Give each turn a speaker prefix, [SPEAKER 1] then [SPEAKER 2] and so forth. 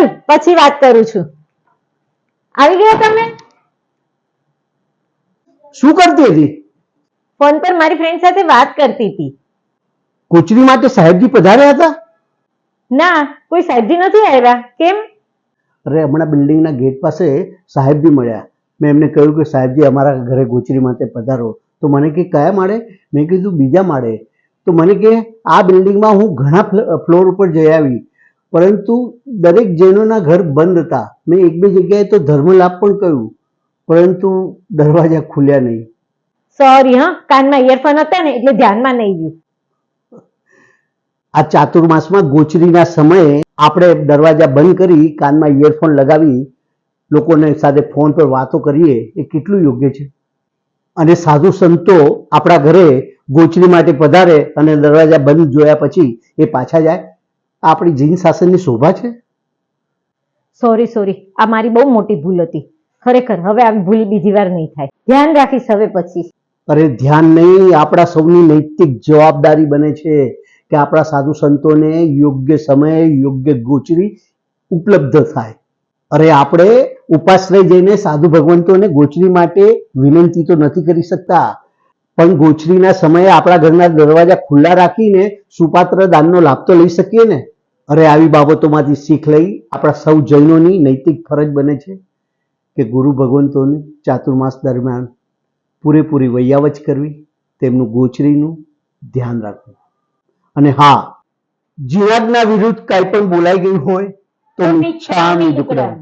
[SPEAKER 1] ચલ પછી વાત કરું છું. આવી ગયા તમે?
[SPEAKER 2] શું કરતી હતી?
[SPEAKER 1] ફોન પર મારી ફ્રેન્ડ સાથે વાત કરતી હતી.
[SPEAKER 2] કોચરી માટે સાહેબજી પધાર્યા હતા?
[SPEAKER 1] ના, કોઈ સાહેબજી નથી આવ્યા. કેમ?
[SPEAKER 2] અરે હમણાં બિલ્ડિંગના ગેટ પાસે સાહેબજી મળ્યા. મેં એમને કહ્યું કે સાહેબજી અમારા ઘરે ગોચરી માટે પધારો. તો મને કે કયા માળે? મેં કીધું બીજા માળે. તો મને કે આ બિલ્ડિંગમાં હું ઘણા ફ્લોર ઉપર જઈ આવી, પરંતુ દરેક જૈનોના ઘર બંધ હતા. મેં એક બે જગ્યાએ તો ધર્મલાપ પણ કહ્યું, પરંતુ દરવાજા ખુલ્યા નહીં.
[SPEAKER 1] સોરી હા, કાનમાં ઇયરફોન હતા ને એટલે ધ્યાનમાં નહીં ગયું.
[SPEAKER 2] આ ચાતુર્માસમાં ગોચરીના સમયે આપણે દરવાજા બંધ કરી કાનમાં ઇયરફોન લગાવી લોકોને સાથે ફોન પર વાતો કરીએ એ કેટલું યોગ્ય છે? અને સાધુ સંતો આપણા ઘરે ગોચરી માટે પધારે અને દરવાજા બંધ જોયા પછી એ પાછા જાય, આ આપણી જૈન શાસનની શોભા છે?
[SPEAKER 1] સોરી, આ મારી બહુ મોટી ભૂલ હતી. ખરેખર હવે આવી ભૂલ બીજી વાર નહીં થાય. ધ્યાન રાખીશ હવે પછી.
[SPEAKER 2] અરે ધ્યાન નહીં, આપણા સૌની નૈતિક જવાબદારી બને છે કે આપણા સાધુ સંતોને યોગ્ય સમયે યોગ્ય ગોચરી ઉપલબ્ધ થાય. અરે આપણે ઉપાશ્રય જઈને સાધુ ભગવંતોને ગોચરી માટે વિનંતી તો નથી કરી શકતા, પણ ગોચરીના સમયે આપણા ઘરના દરવાજા ખુલ્લા રાખીને સુપાત્ર દાનનો લાભ તો લઈ શકીએ ને. અરે આવી બાબતોમાંથી શીખ લઈ આપણા સૌ જૈનોની નૈતિક ફરજ બને છે કે ગુરુ ભગવંતોની ચાતુર્માસ દરમિયાન પૂરેપૂરી વૈયાવચ કરવી, તેમનું ગોચરીનું ધ્યાન રાખવું. અને હા, જીવાજ્ઞા વિરુદ્ધ કાંઈ પણ બોલાઈ ગયું હોય તો મિચ્છામિ દુક્કડમ.